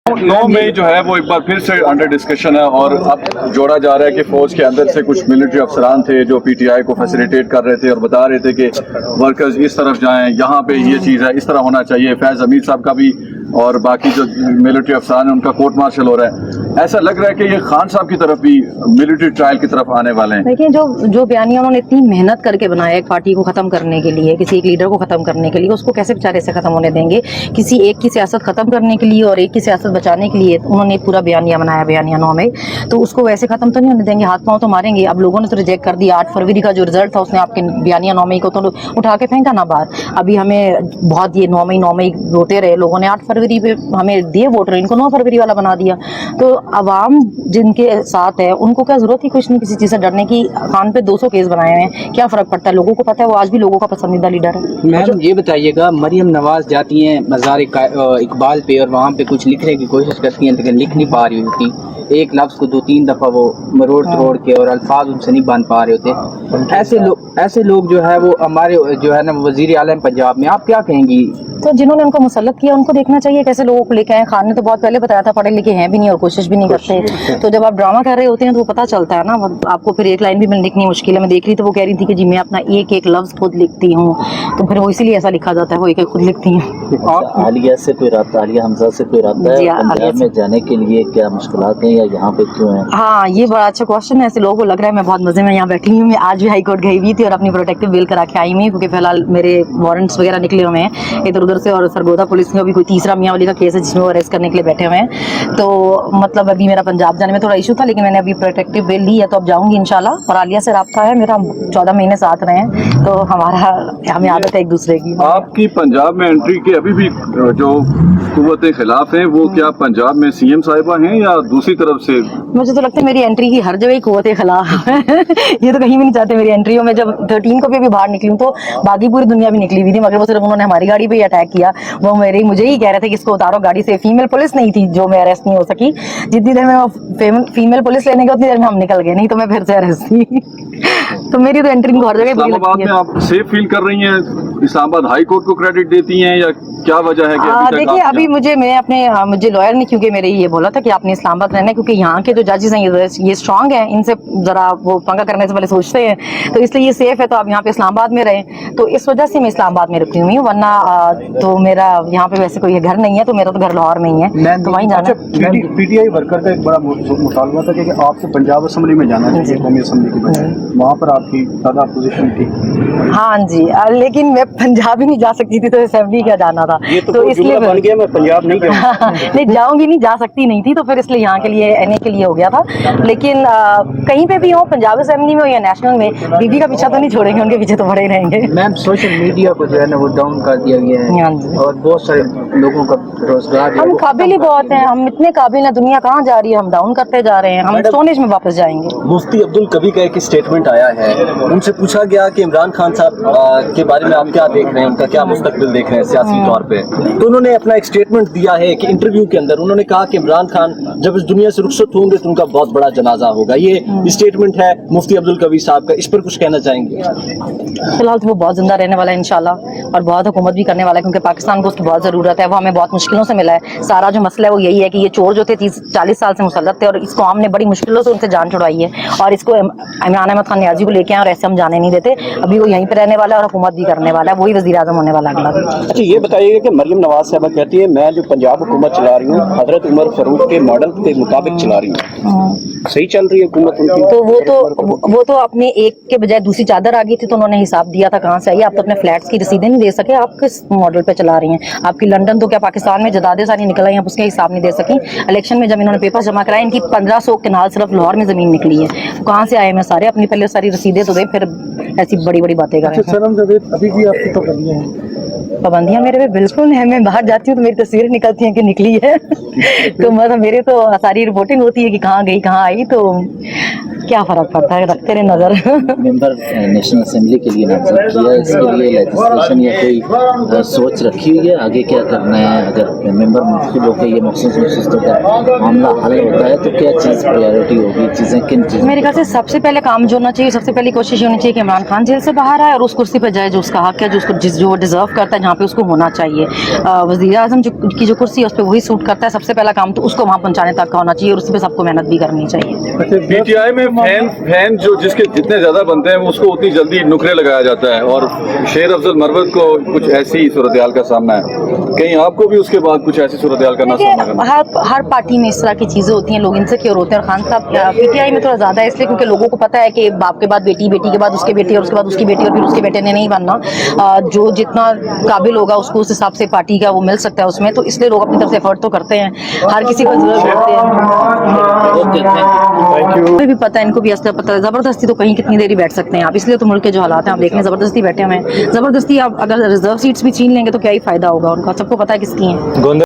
9 मई जो है वो एक बार फिर से अंडर डिस्कशन है और अब जोड़ा जा रहा है कि फौज के अंदर से कुछ मिलिट्री अफसरान थे जो पीटीआई को फैसिलिटेट कर रहे थे और बता रहे थे कि वर्कर्स इस तरफ जाएं, यहाँ पे ये चीज़ है, इस तरह होना चाहिए। फैज हमीद साहब का भी और बाकी जो मिलिट्री अफसरान है उनका कोर्ट मार्शल हो रहा है। ऐसा लग रहा है कि ये खान साहब की तरफ भी मिलिट्री ट्रायल की तरफ आने वाले हैं। देखिए, जो बयानिया उन्होंने इतनी मेहनत करके बनाया एक पार्टी को खत्म करने के लिए, किसी एक लीडर को खत्म करने के लिए, उसको कैसे बेचारे से खत्म होने देंगे? किसी एक की सियासत खत्म करने के लिए और एक की सियासत बचाने के लिए उन्होंने पूरा बयानिया बनाया, बयानिया 9 मई, तो उसको वैसे खत्म तो नहीं होने देंगे, हाथ पांव तो मारेंगे। अब लोगों ने तो रिजेक्ट कर दिया। 8 फरवरी का जो रिजल्ट था उसने आपके बयानिया 9 मई को तो उठा के फेंका ना बाहर। अभी हमें बहुत ये 9 मई रोते रहे लोगों ने, 8 फरवरी पे हमें दिए वोटर, इनको 9 फरवरी वाला बना दिया। तो अवाम जिनके साथ है उनको क्या जरूरत थी कुछ नहीं किसी चीज़ से डरने की? खान पे 200 केस बनाए हुए हैं, क्या फर्क पड़ता है? लोगों को पता है वो आज भी लोगों का पसंदीदा लीडर है। मैम ये बताइएगा, मरियम नवाज जाती हैं मज़ार इकबाल पे और वहाँ पे कुछ लिखने की कोशिश करती हैं लेकिन लिख नहीं पा रही होती, एक लफ्ज़ को 2-3 दफ़ा वो मरोड़ तोड़ के और अल्फाज उनसे नहीं बन पा रहे होते। ऐसे लोग जो है वो हमारे जो है ना वज़ीर आलम पंजाब में, आप क्या कहेंगी? तो जिन्होंने उनको मुसल्लत किया उनको देखना चाहिए कैसे लोगों को लेके आए। खान ने तो बहुत पहले बताया था पढ़े लिखे हैं भी नहीं और कोशिश भी नहीं करते। तो जब आप ड्रामा कर रहे होते हैं तो वो पता चलता है ना। आपको फिर एक लाइन भी लिखनी मुश्किल है। मैं देख रही थी वो कह रही थी कि जी मैं अपना एक लफ्ज़ खुद लिखती हूँ, तो फिर वो इसीलिए ऐसा लिखा जाता है, वो एक खुद लिखती हैं। आलिया से कोई रब्ता, आलिया हमजा से कोई रब्ता है पंजाब में जाने के लिए? क्या मुश्किलात हैं या यहाँ पे क्यों है? हाँ, ये बड़ा अच्छा क्वेश्चन है। ऐसे लोगों को लग रहा है मैं बहुत मजे में यहाँ बैठी हूँ। मैं आज भी हाई कोर्ट गई हुई थी और अपनी प्रोटेक्टिव बिल करा के आई हुई, क्योंकि फिलहाल मेरे वारंट्स वगैरह निकले हुए हैं इधर उधर से, और सरगोदा पुलिस में भी कोई तीसरा मियाँ वाली का केस है जिसमें वो अरेस्ट करने के लिए बैठे हुए हैं। तो मतलब अभी मेरा पंजाब जाने में थोड़ा इशू था, लेकिन मैंने अभी प्रोटेक्टिव बिल ली है तो अब जाऊँगी इंशाल्लाह। और आलिया से रब्ता है मेरा, 14 महीने साथ रहे हैं, तो हमें आदत है एक दूसरे की। आपकी पंजाब में एंट्री के अभी भी जो कुव्वतें खिलाफ हैं, वो क्या पंजाब में सीएम साहिबा हैं या दूसरी तरफ से? मुझे तो लगता है मेरी एंट्री की हर जगह ही कुव्वतें खिलाफ है। ये तो कहीं भी नहीं चाहते मेरी एंट्री हो। मैं जब 13 को भी अभी बाहर निकली हूँ तो बाकी पूरी दुनिया भी निकली हुई थी, मगर वो सिर्फ उन्होंने हमारी गाड़ी पे ही अटैक किया। वो मुझे ही कह रहे थे कि इसको उतारो गाड़ी से। फीमेल पुलिस नहीं थी जो मैं अरेस्ट नहीं हो सकी। जितनी देर में वो फीमेल पुलिस लेने गई उतनी देर में हम निकल गए, नहीं तो मैं फिर से अरेस्ट थी। तो मेरी तो एंट्री को हर जगह बुरी लगती है। आप सेफ फील कर रही हैं? इस्लामाबाद हाई कोर्ट को क्रेडिट देती हैं या क्या वजह है कि देखिए अभी मुझे लॉयर ने क्योंकि मेरे ये बोला था कि आपने इस्लामाबाद रहना है, क्योंकि यहाँ के जो जजेस हैं ये स्ट्रांग हैं, इनसे जरा वो पंगा करने से पहले सोचते हैं, तो इसलिए ये सेफ है। तो आप यहाँ पे इस्लामाबाद में रहें, तो इस वजह से मैं इस्लामाबाद में रुकी हुई हूँ, वरना तो मेरा यहाँ पे वैसे कोई घर नहीं है, तो मेरा तो घर लाहौर में ही है, तो वहीं जाना। पीटीआई वर्कर का एक बड़ा मुतालबा था कि आपको पंजाब असेंबली में जाना चाहिए, कौमी असेंबली की बजाय। वहाँ पर आपकी ज़्यादा अपोजिशन थी। हाँ जी, लेकिन मैं पंजाब ही नहीं जा सकती थी, तो असेंबली क्या जाना था, तो इसलिए बन गया मैं पंजाब नहीं नहीं जाऊंगी, नहीं जा सकती नहीं थी, तो फिर इसलिए यहाँ के लिए एनए के लिए हो गया था। लेकिन कहीं पे भी हो, पंजाब असेंबली में हो या नेशनल में, बीबी का पीछा तो नहीं छोड़ेंगे, उनके पीछे तो बड़े ही रहेंगे। मैम सोशल मीडिया को जो है ना वो डाउन कर दिया गया है और बहुत सारे लोगों का रोजगार, हम काबिल ही बहुत हैं, हम इतने काबिल हैं, दुनिया कहाँ जा रही है, हम डाउन करते जा रहे हैं, हम स्टोनेज में वापस जाएंगे। मुफ्ती अब्दुल कवी का एक स्टेटमेंट आया है, उनसे पूछा गया कि इमरान खान साहब के बारे में आप क्या देख रहे हैं, उनका क्या मुस्तकबिल देख रहे हैं सियासी तौर पे, तो उन्होंने अपना एक स्टेटमेंट दिया है कि इंटरव्यू के अंदर उन्होंने कहा कि इमरान खान जब इस दुनिया से रुखसत होंगे तो उनका बहुत बड़ा जनाजा होगा। ये स्टेटमेंट है मुफ्ती अब्दुल कवी साहब का, इस पर कुछ कहना चाहेंगे? फिलहाल तो वो बहुत जिंदा रहने वाला है इंशाल्लाह, और बहुत हुकूमत भी करने वाला है, क्योंकि पाकिस्तान को उसकी बहुत ज़रूरत है। वो हमें बहुत मुश्किलों से मिला है। सारा जो मसला है वो यही है कि ये चोर जो थे 30-40 साल से मुसल्लत थे, और इसको हमने बड़ी मुश्किलों से उनसे जान छुड़वाई है, और इसको इमरान अहमद खान नियाजी को लेके आए और ऐसे हम जाने नहीं देते। अभी वो यहीं पर रहने वाला है और हुकूमत भी करने वाला है, वही वज़ीर आज़म होने वाला अगला। अच्छा ये बताइएगा कि मरियम नवाज साहबा कहती है मैं जो पंजाब हुकूमत चला रही हूँ हजरत उमर फारूक के मॉडल के मुताबिक चला रही हूँ, सही चल रही है हुकूमत उनकी? तो वो तो अपने एक के बजाय दूसरी चादर आ गई थी, तो उन्होंने हिसाब दिया था कहाँ से आई। आप तो अपने फ्लैट्स की रसीदें नहीं दे सके, आप किस मॉडल पे चला रही हैं? आपकी लंदन तो क्या पाकिस्तान में जदादे सारी निकल आई, आप उसके हिसाब नहीं दे सकी। इलेक्शन में जब इन्होंने पेपर जमा कराए, इनकी 1500 कनाल सिर्फ लाहौर में जमीन निकली है, तो कहाँ से आए? मैं सारे अपनी पहले सारी रसीदें तो दे, फिर ऐसी बड़ी बड़ी बातें करें। अभी भी आपकी पाबंदियां हैं? पाबंदियां मेरे पे बिल्कुल है। मैं बाहर जाती हूँ तो मेरी तस्वीरें निकलती हैं कि निकली है। तो मतलब मेरे तो सारी रिपोर्टिंग होती है कि कहाँ गई कहाँ आई, तो क्या फर्क पड़ता है, रखते रहे नजर। मेंबर नेशनल असेंबली के लिए नामजद किया है, इसके लिए लेजिस्लेशन या कोई सोच रखी हुई है आगे क्या करना है? अगर मेंबर मुख्तलिफ होकर ये मखसूस का मामला हल होता है तो क्या चीज़ प्रायोरिटी होगी, चीज़ें किन चीज़ें? मेरे ख्याल से सबसे पहले काम जो होना चाहिए, सबसे पहली कोशिश होनी चाहिए कि इमरान खान जेल से बाहर आए और उस कुर्सी पर जाए जो उसका हक है, जो उसको जो डिजर्व करता है, जहाँ वहाँ पे उसको होना चाहिए। वज़ीर आज़म की जो कुर्सी है उस पर वही सूट करता है, सबसे पहला काम तो उसको वहाँ पहुँचाने तक का होना चाहिए और उस पर सबको मेहनत भी करनी चाहिए। पीटीआई में फैन जो जिसके जितने ज्यादा बनते हैं उसको उतनी जल्दी नुकरे लगाया जाता है और शेर अफजल मरवत को कुछ ऐसी सूरत हाल का सामना है, कहीं आपको भी उसके बाद कुछ ऐसी सूरत हाल का सामना करना है? हर पार्टी में इस तरह की चीज़ें होती हैं, लोग इनसिक्योर होते हैं और खान साहब पीटीआई में थोड़ा ज़्यादा है इसलिए क्योंकि लोगों को पता है कि बाप के बाद बेटी, बेटी के बाद उसके बेटे और उसके बाद उसकी बेटी और फिर उसके बेटे ने नहीं बनना। जो जितना काबिल होगा उसको उस हिसाब से पार्टी का वो मिल सकता है उसमें, तो इसलिए लोग अपनी तरफ से एफर्ट तो करते हैं, हर किसी को जरूरत करते हैं। भी पता है, इनको भी असर पता है, ज़बरदस्ती तो कहीं कितनी देर ही बैठ सकते हैं आप, इसलिए तो मुल्क के जो हालात हैं आप देख लें, ज़बरदस्ती बैठे हुए हैं। ज़बरदस्ती आप अगर रिजर्व सीट्स भी छीन लेंगे तो क्या ही फ़ायदा होगा उनका, सबको पता है किसकी हैं।